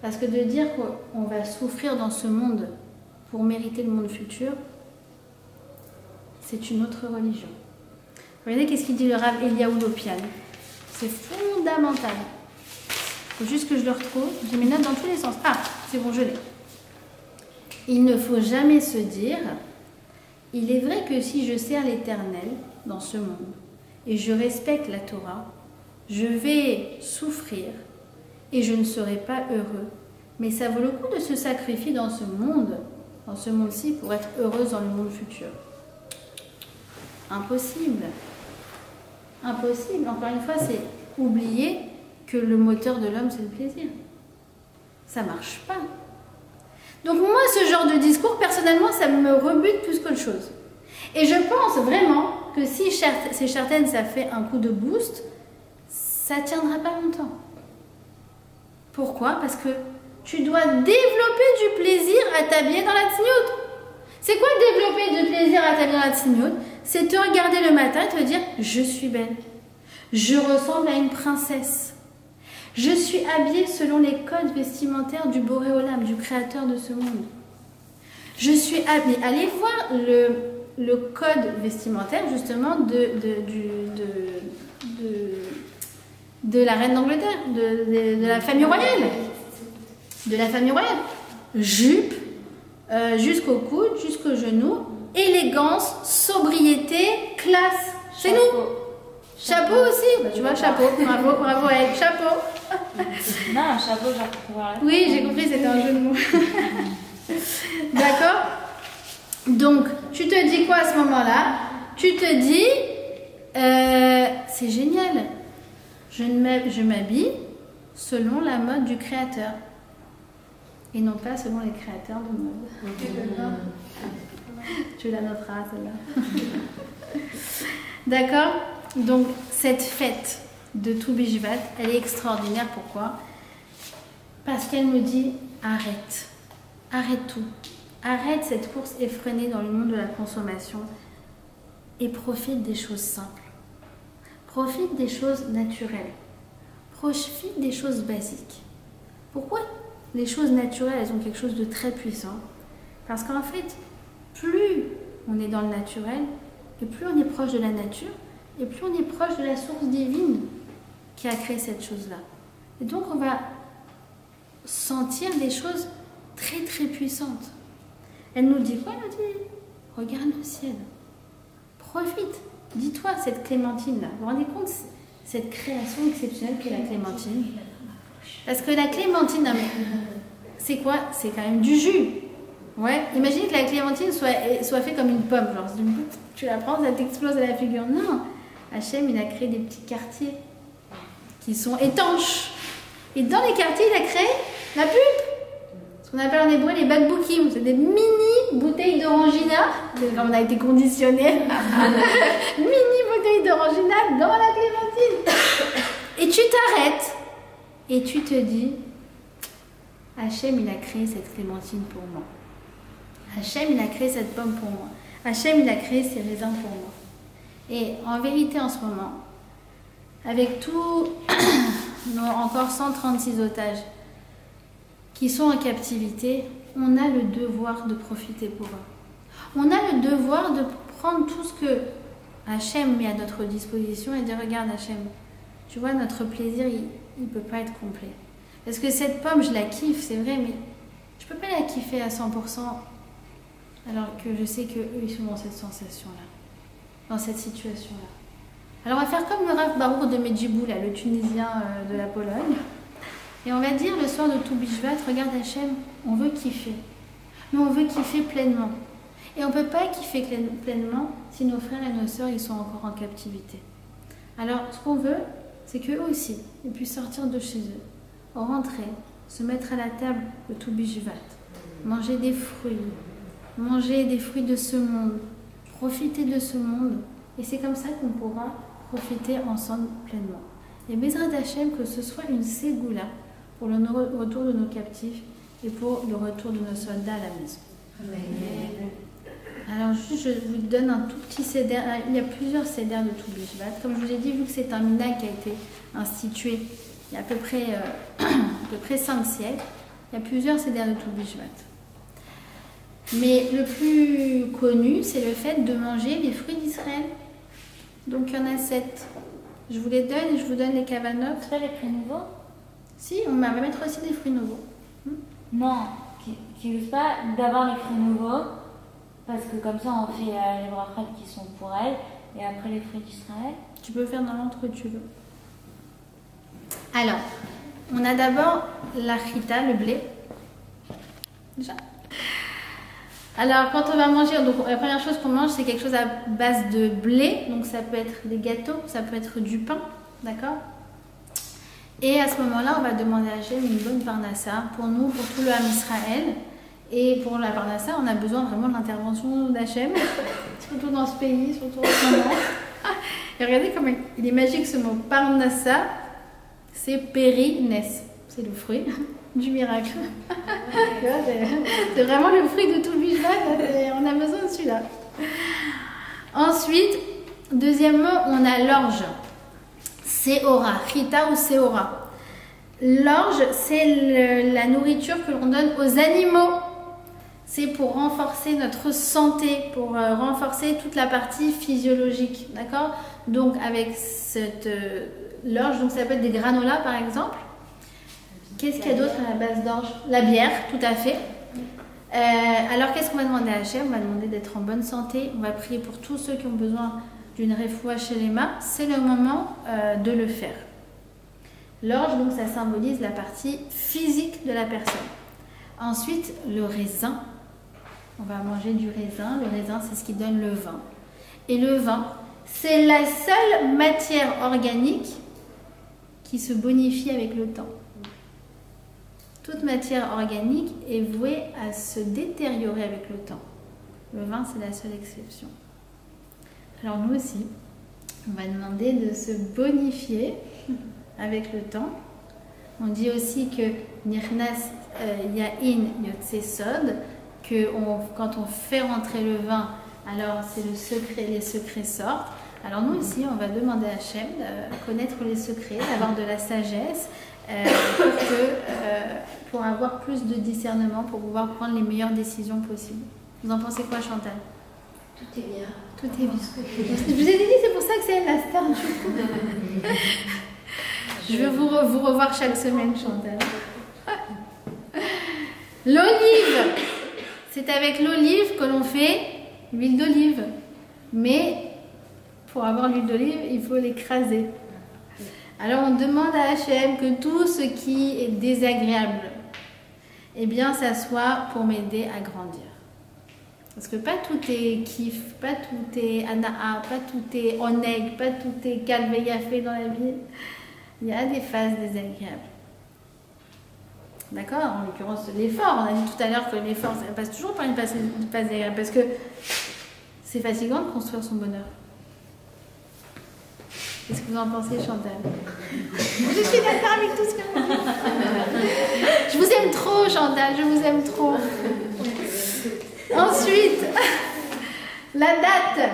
Parce que de dire qu'on va souffrir dans ce monde pour mériter le monde futur, c'est une autre religion. Regardez qu'est-ce qu'il dit le Rav Eliaou Lopian. C'est fondamental. Il faut juste que je le retrouve. J'ai mes notes dans tous les sens. Ah, c'est bon, je l'ai. Il ne faut jamais se dire, il est vrai que si je sers l'Éternel dans ce monde et je respecte la Torah, je vais souffrir et je ne serai pas heureux. Mais ça vaut le coup de se sacrifier dans ce monde-ci pour être heureuse dans le monde futur. Impossible. Impossible. Encore une fois, c'est oublier que le moteur de l'homme, c'est le plaisir. Ça marche pas. Donc moi, ce genre de discours, personnellement, ça me rebute plus qu'autre chose. Et je pense vraiment que si ces certaines, ça fait un coup de boost, ça ne tiendra pas longtemps. Pourquoi? Parce que tu dois développer du plaisir à t'habiller dans la tzniut. C'est quoi développer du plaisir à t'habiller dans la tzniut? C'est te regarder le matin et te dire « Je suis belle. Je ressemble à une princesse. Je suis habillée selon les codes vestimentaires du Boré Olam, du créateur de ce monde. Je suis habillée. Allez voir le code vestimentaire justement de la reine d'Angleterre, de la famille royale. De la famille royale. Jupe, jusqu'au coude, jusqu'au genou, élégance, sobriété, classe. C'est nous. Chapeau aussi. Bah, tu vois, chapeau. Bravo à elle. Chapeau. Non, un chapeau, genre pour pouvoir. Oui, j'ai compris, c'était un jeu de mots. D'accord? Donc, tu te dis quoi à ce moment-là? Tu te dis, c'est génial. Je m'habille selon la mode du créateur. Et non pas selon les créateurs de mode. Tu la noteras, celle-là. D'accord? Donc, cette fête de Tou Bishvat, elle est extraordinaire. Pourquoi? Parce qu'elle me dit, arrête. Arrête tout. Arrête cette course effrénée dans le monde de la consommation et profite des choses simples. Profite des choses naturelles. Profite des choses basiques. Pourquoi les choses naturelles, elles ont quelque chose de très puissant? Parce qu'en fait, plus on est dans le naturel, et plus on est proche de la nature, et plus on est proche de la source divine qui a créé cette chose-là. Et donc on va sentir des choses très très puissantes. Elle nous dit quoi? Elle nous dit, regarde le ciel, profite, dis-toi cette clémentine-là. Vous vous rendez compte cette création exceptionnelle qu'est la clémentine? Parce que la clémentine, c'est quoi? C'est quand même du jus. Ouais, imagine que la clémentine soit faite comme une pomme, genre tu la prends, ça t'explose à la figure. Non, Hachem, il a créé des petits quartiers qui sont étanches. Et dans les quartiers, il a créé la pulpe. Ce qu'on appelle en hébreu les bakboukim. C'est des mini bouteilles d'orangina. C'est comme on a été conditionné. Mini bouteilles d'orangina dans la clémentine. Et tu t'arrêtes. Et tu te dis, Hachem, il a créé cette clémentine pour moi. Hachem, il a créé cette pomme pour moi. Hachem, il a créé ces raisins pour moi. Et en vérité, en ce moment, avec tous nos encore 136 otages qui sont en captivité, on a le devoir de profiter pour eux. On a le devoir de prendre tout ce que Hachem met à notre disposition et de dire, regarde Hachem, tu vois, notre plaisir, il ne peut pas être complet. Parce que cette pomme, je la kiffe, c'est vrai, mais je ne peux pas la kiffer à 100%, alors que je sais qu'eux, ils sont dans cette sensation-là, dans cette situation-là. Alors, on va faire comme le Rav Barour de Medjibou, là, le Tunisien de la Pologne. Et on va dire le soir de Tou Bishvat, regarde Hachem, on veut kiffer. Mais on veut kiffer pleinement. Et on ne peut pas kiffer pleinement si nos frères et nos sœurs, ils sont encore en captivité. Alors, ce qu'on veut, c'est qu'eux aussi, ils puissent sortir de chez eux, rentrer, se mettre à la table de Tou Bishvat, manger des fruits de ce monde, profiter de ce monde. Et c'est comme ça qu'on pourra profiter ensemble pleinement. Et Bezrat Hachem, que ce soit une ségoula pour le retour de nos captifs et pour le retour de nos soldats à la maison. Amen. Alors juste, je vous donne un tout petit seder. Il y a plusieurs séders de Tou Bishvat. Comme je vous ai dit, vu que c'est un minhag qui a été institué il y a à peu près 5 siècles, il y a plusieurs séders de Tou Bishvat. Mais le plus connu, c'est le fait de manger les fruits d'Israël. Donc il y en a 7. Je vous les donne et je vous donne les kavanot. C'est pas les fruits nouveaux? Si, on va mettre aussi des fruits nouveaux. Non, qui n'usent pas d'abord les fruits nouveaux, parce que comme ça on fait les brachot qui sont pour elle, et après les fruits d'Israël. Tu peux faire dans l'ordre que tu veux. Alors, on a d'abord la chita, le blé. Déjà. Alors, quand on va manger, donc la première chose qu'on mange, c'est quelque chose à base de blé. Donc, ça peut être des gâteaux, ça peut être du pain, d'accord? Et à ce moment-là, on va demander à Hachem une bonne parnassa pour nous, pour tout le Ham Israël. Et pour la parnassa, on a besoin vraiment de l'intervention d'Hachem, surtout dans ce pays, surtout en ce moment. Et regardez comme il est magique ce mot. Parnassa, c'est pérines, c'est le fruit du miracle. C'est vraiment le fruit de Tou Bishvat, on a besoin de celui-là. Ensuite, deuxièmement, on a l'orge. Seora, chita ou seora. L'orge, c'est la nourriture que l'on donne aux animaux. C'est pour renforcer notre santé, pour renforcer toute la partie physiologique, d'accord? Donc avec l'orge, donc ça peut être des granolas par exemple. Qu'est-ce qu'il y a d'autre à la base d'orge? La bière, tout à fait. Alors qu'est-ce qu'on va demander à Hachem? On va demander d'être en bonne santé. On va prier pour tous ceux qui ont besoin d'une refoua chez les mains. C'est le moment de le faire. L'orge, donc ça symbolise la partie physique de la personne. Ensuite, le raisin. On va manger du raisin. Le raisin, c'est ce qui donne le vin. Et le vin, c'est la seule matière organique qui se bonifie avec le temps. Toute matière organique est vouée à se détériorer avec le temps. Le vin, c'est la seule exception. Alors nous aussi, on va demander de se bonifier avec le temps. On dit aussi que Nirnas Yain Yotse Sod, que quand on fait rentrer le vin, alors c'est le secret, les secrets sortent. Alors nous aussi, on va demander à Hachem de connaître les secrets, d'avoir de la sagesse, pour avoir plus de discernement, pour pouvoir prendre les meilleures décisions possibles. Vous en pensez quoi, Chantal? Tout est bien. Tout est bien. Je vous ai dit, c'est pour ça que c'est elle la star du coup. Je veux vous revoir chaque semaine, Chantal. L'olive, c'est avec l'olive que l'on fait l'huile d'olive. Mais pour avoir l'huile d'olive, il faut l'écraser. Alors on demande à Hachem que tout ce qui est désagréable, eh bien ça soit pour m'aider à grandir. Parce que pas tout est kiff, pas tout est anaa, pas tout est oneg, pas tout est calme et yafé dans la vie. Il y a des phases désagréables. D'accord? En l'occurrence, l'effort. On a dit tout à l'heure que l'effort, ça passe toujours par une phase désagréable. Parce que c'est fatigant de construire son bonheur. Qu'est-ce que vous en pensez, Chantal? Je suis d'accord avec tout ce que vous dites. Je vous aime trop, Chantal, je vous aime trop. Ensuite, la date.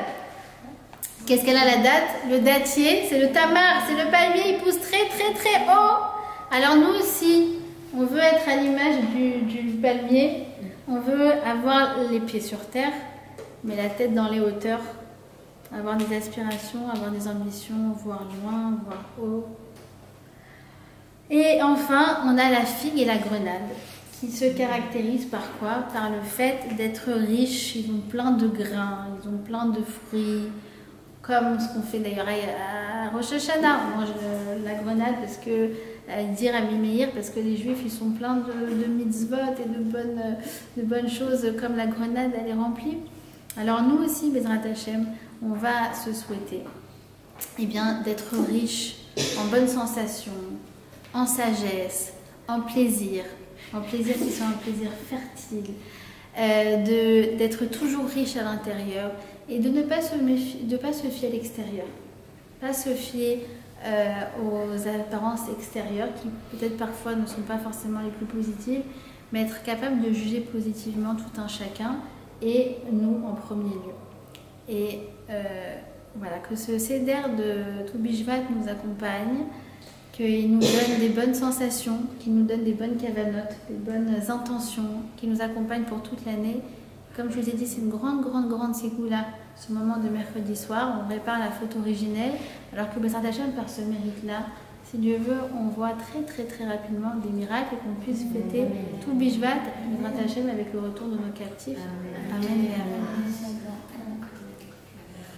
Qu'est-ce qu'elle a, la date? Le dattier, c'est le tamar, c'est le palmier, il pousse très très très haut. Alors nous aussi, on veut être à l'image du palmier. On veut avoir les pieds sur terre, mais la tête dans les hauteurs. Avoir des aspirations, avoir des ambitions, voir loin, voir haut. Et enfin, on a la figue et la grenade, qui se caractérisent par quoi? Par le fait d'être riches. Ils ont plein de grains, ils ont plein de fruits, comme ce qu'on fait d'ailleurs à Rosh Hashanah. On mange la grenade parce que, dire à Mimeir, parce que les Juifs ils sont pleins de mitzvot et de bonnes choses, comme la grenade elle est remplie. Alors nous aussi, Bezrat Hashem, on va se souhaiter d'être riche en bonnes sensations, en sagesse, en plaisir qui soit un plaisir fertile, d'être toujours riche à l'intérieur et de ne pas se fier à l'extérieur, pas se fier aux apparences extérieures qui peut-être parfois ne sont pas forcément les plus positives, mais être capable de juger positivement tout un chacun et nous en premier lieu. Et voilà, que ce Seder de Toubishvat nous accompagne, qu'il nous donne des bonnes sensations, qu'il nous donne des bonnes kavanotes, des bonnes intentions, qu'il nous accompagne pour toute l'année. Comme je vous ai dit, c'est une grande ségoula, ce moment de mercredi soir. On répare la faute originelle, alors que Bezrat Hashem, par ce mérite-là, si Dieu veut, on voit très rapidement des miracles et qu'on puisse fêter tout Bishvat, Bezrat Hashem, avec le retour de nos captifs. Amen et Amen.